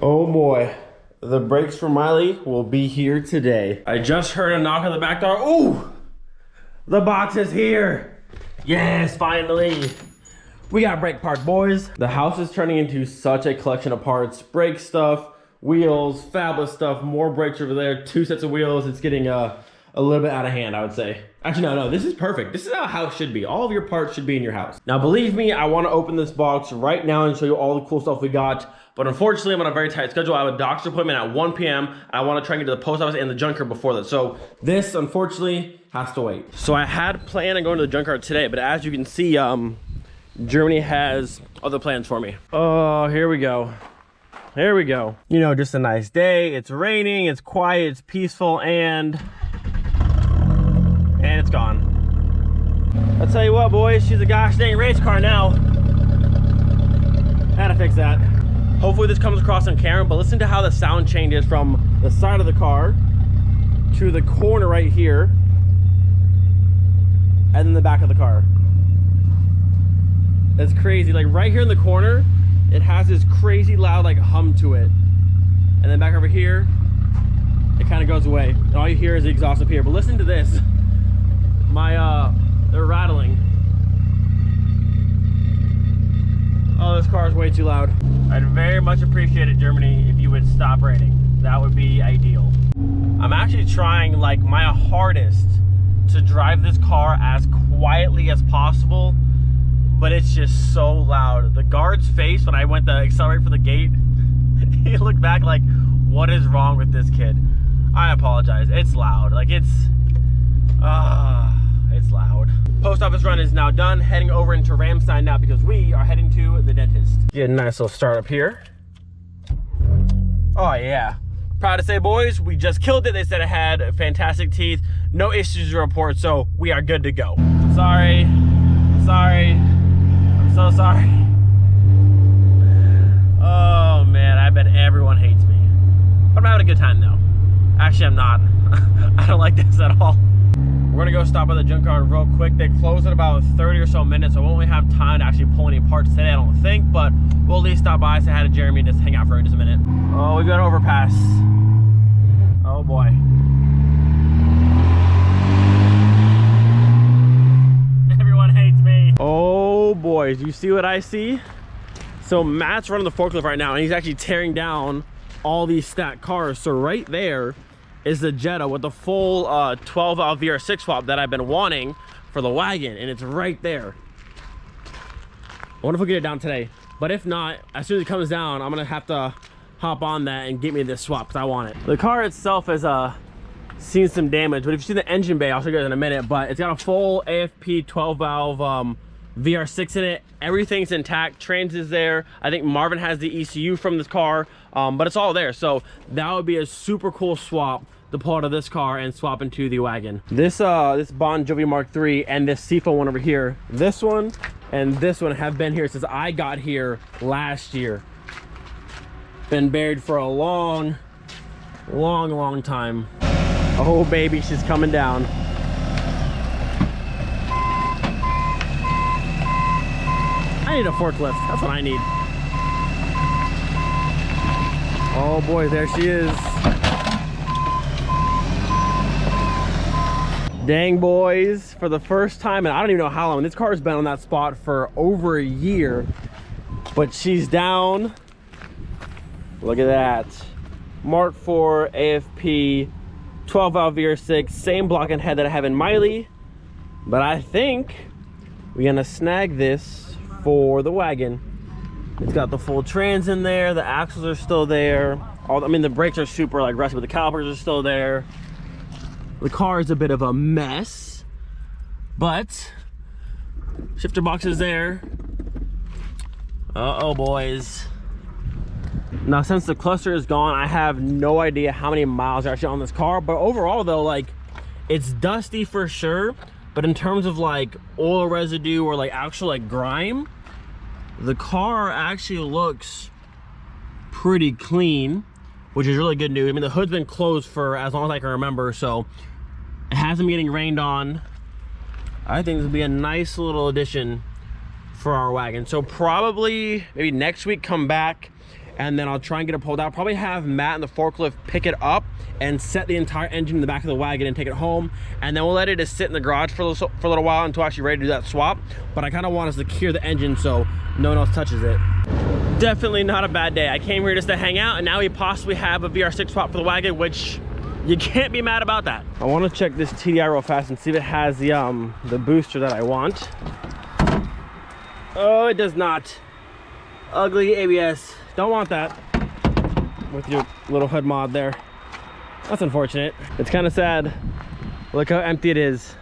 Oh boy, the brakes for Miley will be here today. I just heard a knock on the back door. Ooh, the box is here. Yes, finally. We got brake parts, boys. The house is turning into such a collection of parts. Brake stuff, wheels, fabulous stuff, more brakes over there, 2 sets of wheels. It's getting a little bit out of hand, I would say. Actually, no, this is perfect. This is how a house should be. All of your parts should be in your house. Now, believe me, I want to open this box right now and show you all the cool stuff we got. But unfortunately, I'm on a very tight schedule. I have a doctor's appointment at 1 p.m. I want to try and get to the post office and the junkyard before that. So this, unfortunately, has to wait. So I had planned on going to the junkyard today, but as you can see, Germany has other plans for me. Oh, here we go. Here we go. You know, just a nice day. It's raining, it's quiet, it's peaceful, and it's gone. I'll tell you what, boys, she's a gosh dang race car now. Had to fix that. Hopefully this comes across on camera, but listen to how the sound changes from the side of the car to the corner right here, and then the back of the car. That's crazy. Like right here in the corner, it has this crazy loud like hum to it. And then back over here, it kind of goes away. And all you hear is the exhaust up here. But listen to this. They're rattling. Oh, this car is way too loud. I'd very much appreciate it, Germany, if you would stop raining. That would be ideal. I'm actually trying like my hardest to drive this car as quietly as possible, but it's just so loud. The guard's face when I went to accelerate for the gate, he looked back like, what is wrong with this kid? I apologize. It's loud. Like it's loud. Post office run is now done. Heading over into Ramstein now because we are heading to the dentist. Get a nice little start up here. Oh yeah. Proud to say, boys, we just killed it. They said it had fantastic teeth. No issues to report, so we are good to go. Sorry. I'm so sorry. Oh man, I bet everyone hates me. But I'm having a good time though. Actually, I'm not. I don't like this at all. We're gonna go stop by the junkyard real quick. They close in about 30 or so minutes, so I won't really have time to actually pull any parts today, I don't think, but we'll at least stop by, say hi to Jeremy, and just hang out for just a minute. Oh, we got an overpass. Oh boy. Everyone hates me. Oh boy, do you see what I see? So Matt's running the forklift right now, and he's actually tearing down all these stacked cars. So right there is the Jetta with the full 12-valve Vr6 swap that I've been wanting for the wagon, and it's right there. I wonder if we'll get it down today, but if not, as soon as it comes down, I'm gonna have to hop on that and get me this swap because I want it. The car itself has seen some damage, but if you see the engine bay, I'll show you guys in a minute, but it's got a full AFP 12-valve Vr6 in it. Everything's intact. Trans is there. I think Marvin has the ECU from this car, but it's all there. So that would be a super cool swap to pull out of this car and swap into the wagon. This Bon Jovi Mark III and this Seafoam one over here, this one and this one have been here since I got here last year. Been buried for a long time. Oh baby, she's coming down. I need a forklift. That's what I need. Oh boy, there she is. Dang, boys, for the first time, and I don't even know how long, this car has been on that spot for over a year, but she's down. Look at that. Mark IV AFP 12-valve Vr6, same block and head that I have in Miley, but I think we're gonna snag this for the wagon. It's got the full trans in there, the axles are still there. I mean, the brakes are super like rusty, but the calipers are still there. The car is a bit of a mess, but shifter box is there. Uh-oh, boys. Now, since the cluster is gone, I have no idea how many miles are actually on this car, but overall though, like, it's dusty for sure, but in terms of like oil residue or like actual like grime, the car actually looks pretty clean, which is really good news. I mean, the hood's been closed for as long as I can remember, so it hasn't been getting rained on. I think this will be a nice little addition for our wagon. So probably maybe next week come back and then I'll try and get it pulled out. Probably have Matt and the forklift pick it up and set the entire engine in the back of the wagon and take it home, and then we'll let it just sit in the garage for a little while until actually ready to do that swap. But I kind of want us to cure the engine so no one else touches it. Definitely not a bad day. I came here just to hang out, and now we possibly have a Vr6 swap for the wagon, which you can't be mad about that. I want to check this TDI real fast and see if it has the booster that I want. Oh, it does not. Ugly ABS. Don't want that with your little hood mod there. That's unfortunate. It's kind of sad. Look how empty it is.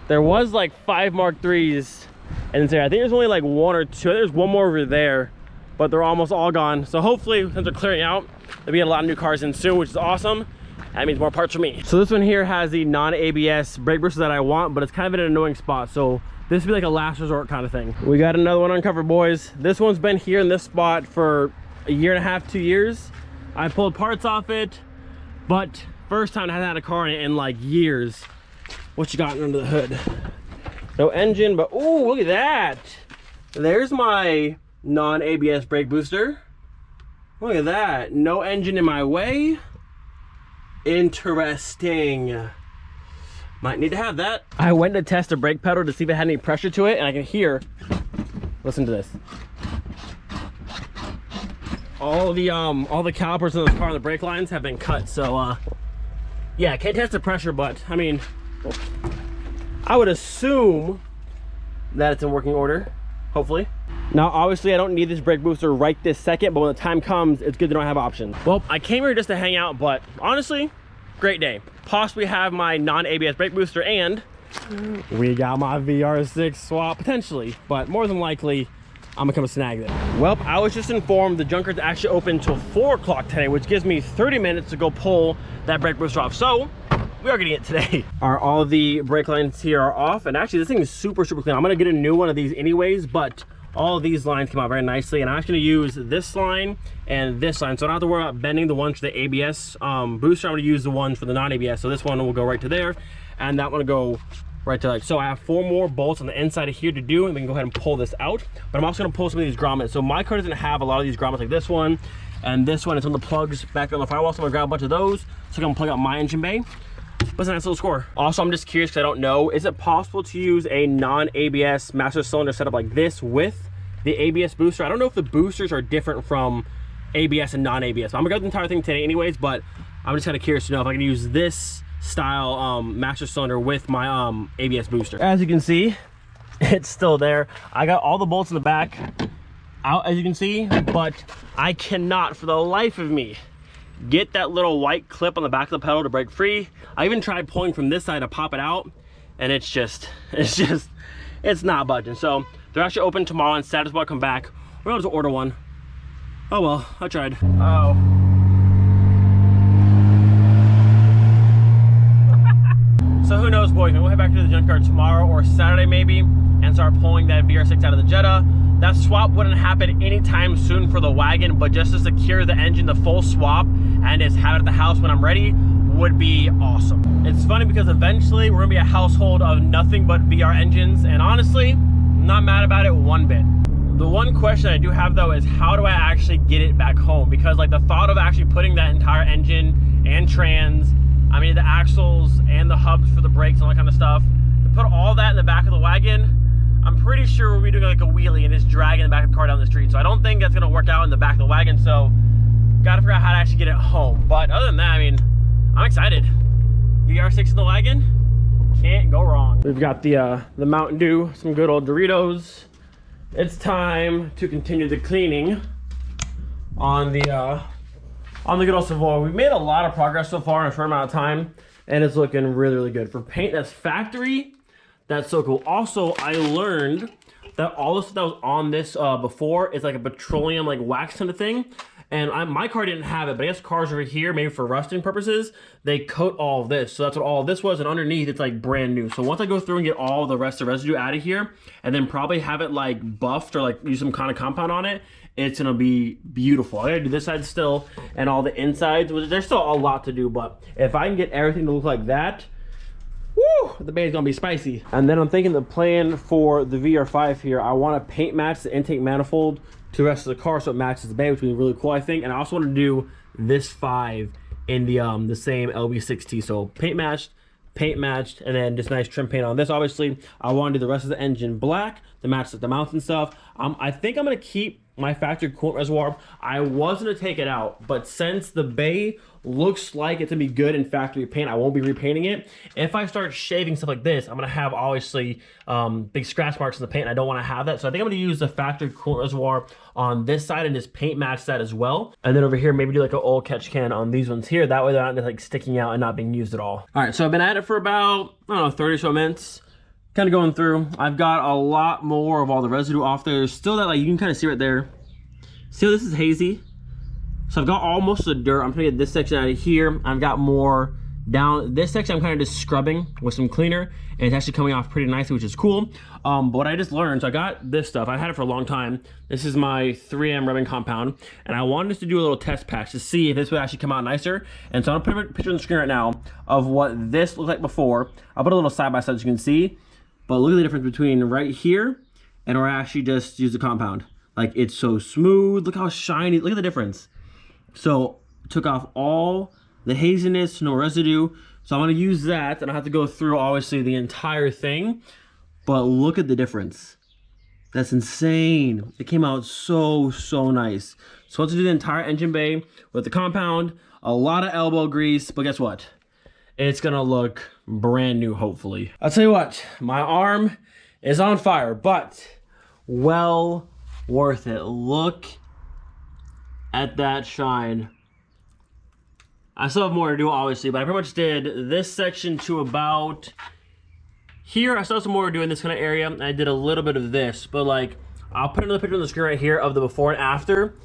There was like 5 Mark IIIs, and I think there's only like 1 or 2. I think there's one more over there, but they're almost all gone. So hopefully, since they're clearing out, there'll be a lot of new cars in soon, which is awesome. That means more parts for me. So this one here has the non-ABS brake booster that I want, but it's kind of in an annoying spot. So this would be like a last resort kind of thing. We got another one uncovered, boys. This one's been here in this spot for a 1.5 to 2 years. I pulled parts off it, but first time I hadn't had a car in it in like years. What you got under the hood? No engine, but oh, look at that. There's my non-ABS brake booster. Look at that. No engine in my way. Interesting. Might need to have that. I went to test the brake pedal to see if it had any pressure to it, and I can hear, listen to this. All the calipers in this car and the brake lines have been cut. So yeah, can't test the pressure, but I mean, I would assume that it's in working order, hopefully. Now, obviously, I don't need this brake booster right this second, but when the time comes, it's good to not have options. Well, I came here just to hang out, but honestly, great day. Possibly have my non-ABS brake booster, and we got my Vr6 swap, potentially, but more than likely, I'm gonna come snag it. Well, I was just informed the junkyard's actually open till 4 o'clock today, which gives me 30 minutes to go pull that brake booster off. So, we are getting it today. All the brake lines here are off, and actually, this thing is super, super clean. I'm gonna get a new one of these anyways, but all of these lines come out very nicely, and I'm actually gonna use this line and this line, so I don't have to worry about bending the ones for the ABS booster. I'm gonna use the ones for the non-ABS, so this one will go right to there, and that one will go right to like, so I have 4 more bolts on the inside of here to do, and we can go ahead and pull this out. But I'm also gonna pull some of these grommets. So my car doesn't have a lot of these grommets like this one, and this one is on the plugs back on the firewall, so I'm gonna grab a bunch of those, so I can plug out my engine bay. But it's a nice little score. Also, I'm just curious because I don't know, is it possible to use a non-ABS master cylinder setup like this with the ABS booster? I don't know if the boosters are different from ABS and non-ABS. I'm gonna go the entire thing today anyways, but I'm just kind of curious to know if I can use this style master cylinder with my ABS booster. As you can see, it's still there. I got all the bolts in the back out, as you can see, but I cannot for the life of me get that little white clip on the back of the pedal to break free. I even tried pulling from this side to pop it out, and it's not budging. So they're actually open tomorrow, and Saturday's about to come back. We're gonna just order one. Oh well, I tried. Oh. So who knows, boys, maybe we'll head back to the junkyard tomorrow or Saturday maybe and start pulling that Vr6 out of the Jetta. That swap wouldn't happen anytime soon for the wagon, but just to secure the engine, the full swap, and just have it at the house when I'm ready would be awesome. It's funny because eventually we're gonna be a household of nothing but VR engines, and honestly, I'm not mad about it one bit. The one question I do have though is how do I actually get it back home? Because like the thought of actually putting that entire engine and trans, I mean the axles and the hubs for the brakes and all that kind of stuff, to put all that in the back of the wagon, I'm pretty sure we'll be doing like a wheelie and just dragging the back of the car down the street. So I don't think that's gonna work out in the back of the wagon. So gotta figure out how to actually get it home. But other than that, I mean, I'm excited. Vr6 in the wagon, can't go wrong. We've got the Mountain Dew, some good old Doritos. It's time to continue the cleaning on the good old Savoy. We've made a lot of progress so far in a short amount of time, and it's looking really, really good. For paint that's factory, that's so cool. Also, I learned that all the stuff that was on this before is like a petroleum, like wax kind of thing. And my car didn't have it, but I guess cars over here, maybe for rusting purposes, they coat all of this. So that's what all of this was, and underneath it's like brand new. So once I go through and get all the rest of the residue out of here, and then probably have it like buffed or like use some kind of compound on it, it's gonna be beautiful. I gotta do this side still, and all the insides. There's still a lot to do, but if I can get everything to look like that, woo, the bait's gonna be spicy. And then I'm thinking the plan for the VR5 here, I want to paint match the intake manifold to the rest of the car so it matches the bay, which would be really cool, I think. And I also want to do this 5 in the same LB6T. So paint matched, and then just nice trim paint on this. Obviously, I want to do the rest of the engine black to match the mounts and stuff. I think I'm going to keep my factory coolant reservoir. I was going to take it out, but since the bay looks like it's going to be good in factory paint, I won't be repainting it. If I start shaving stuff like this, I'm going to have obviously big scratch marks in the paint, and I don't want to have that. So I think I'm going to use the factory coolant reservoir on this side and just paint match that as well. And then over here, maybe do like an old catch can on these ones here. That way they're not just like sticking out and not being used at all. All right, so I've been at it for about, I don't know, 30 or so minutes. Kind of going through. I've got a lot more of all the residue off there. There's still that, like, you can kind of see right there. See how this is hazy? So I've got almost the dirt. I'm gonna get this section out of here. I've got more down this section. I'm kind of just scrubbing with some cleaner, and it's actually coming off pretty nicely, which is cool. But what I just learned, so I got this stuff. I've had it for a long time. This is my 3M rubbing compound, and I wanted us to do a little test patch to see if this would actually come out nicer. And so I'm gonna put a picture on the screen right now of what this looked like before. I'll put a little side by side so you can see. But look at the difference between right here and where I actually just use the compound. Like, it's so smooth. Look how shiny. Look at the difference. So took off all the haziness, no residue. So I'm gonna use that, and I have to go through obviously the entire thing. But look at the difference. That's insane. It came out so nice. So let's do the entire engine bay with the compound, a lot of elbow grease, but guess what? It's gonna look brand new, hopefully. I'll tell you what, my arm is on fire, but well worth it. Look at that shine. I still have more to do, obviously, but I pretty much did this section to about here. I still have some more to do in this kind of area. I did a little bit of this, but like, I'll put another picture on the screen right here of the before and after.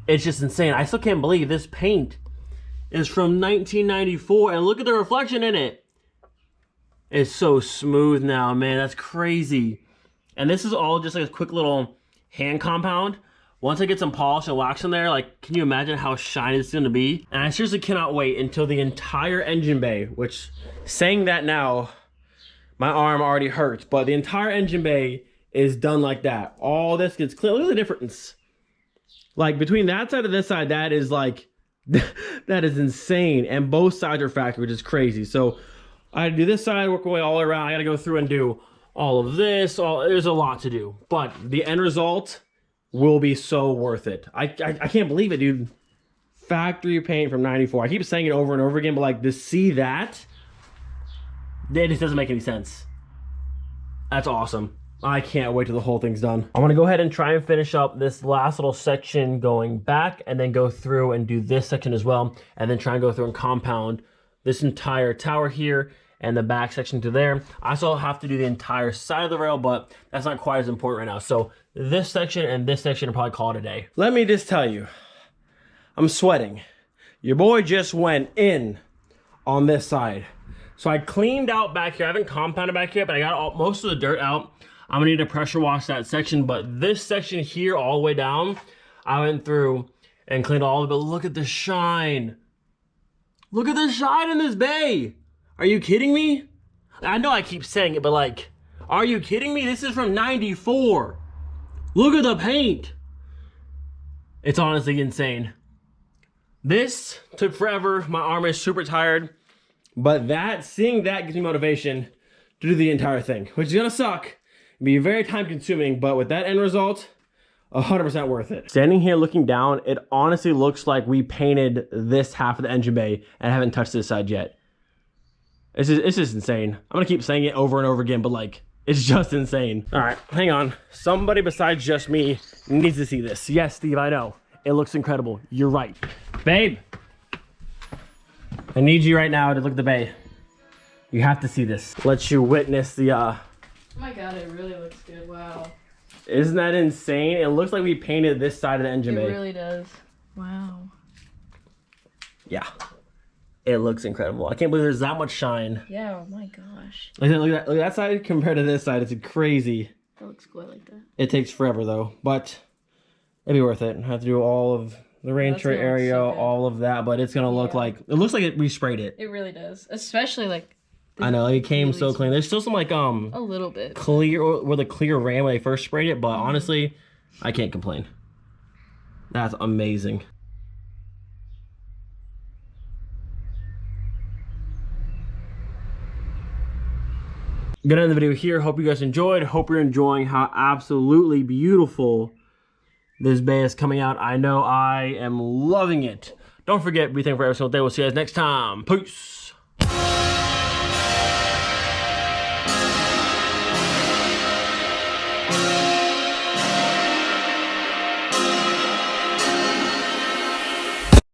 It's just insane. I still can't believe this paint is from 1994, and look at the reflection in it. It's so smooth now, man. That's crazy. And this is all just like a quick little hand compound. Once I get some polish and wax in there, like, can you imagine how shiny it's gonna be? And I seriously cannot wait until the entire engine bay, which, saying that now, my arm already hurts, but the entire engine bay is done like that. All this gets clear. Look at the difference. Like, between that side and this side, that is like, that is insane. And both sides are factory, which is crazy. So I do this side, work my way all around. I gotta go through and do all of this. There's a lot to do, but the end result will be so worth it. I can't believe it, dude. Factory paint from 94. I keep saying it over and over again, but like, to see that, it just doesn't make any sense. That's awesome. I can't wait till the whole thing's done. I want to go ahead and try and finish up this last little section going back, and then go through and do this section as well, and then try and go through and compound this entire tower here and the back section to there. I still have to do the entire side of the rail, but that's not quite as important right now. So this section and this section will probably call it a day. Let me just tell you, I'm sweating. Your boy just went in on this side. So I cleaned out back here. I haven't compounded back here, but I got most of the dirt out. I'm gonna need to pressure wash that section, but this section here all the way down, I went through and cleaned all of it. Look at the shine. Look at the shine in this bay. Are you kidding me? I know I keep saying it, but like, are you kidding me? This is from 94. Look at the paint. It's honestly insane. This took forever. My arm is super tired, but seeing that gives me motivation to do the entire thing, which is gonna suck. Be very time consuming, but with that end result, 100% worth it. Standing here looking down, it honestly looks like we painted this half of the engine bay and haven't touched this side yet. It's just insane. I'm gonna keep saying it over and over again, but like, it's just insane. All right, hang on. Somebody besides just me needs to see this. Yes, Steve, I know. It looks incredible. You're right. Babe, I need you right now to look at the bay. You have to see this. Let you witness the, Oh my God, it really looks good, wow. Isn't that insane? It looks like we painted this side of the engine bay. It really does, wow. Yeah, it looks incredible. I can't believe there's that much shine. Yeah, oh my gosh. Look at that side compared to this side. It's crazy. That looks good like that. It takes forever though, but it'd be worth it. I have to do all of the rain tray area, so all of that, but it's gonna look like, it looks like we sprayed it. It really does, especially like, I know, it came so clean. There's still some like, a little bit. Clear, where the clear ran when they first sprayed it, but honestly, I can't complain. That's amazing. Gonna end the video here. Hope you guys enjoyed. Hope you're enjoying how absolutely beautiful this bay is coming out. I know I am loving it. Don't forget, be thankful for every single day. We'll see you guys next time. Peace.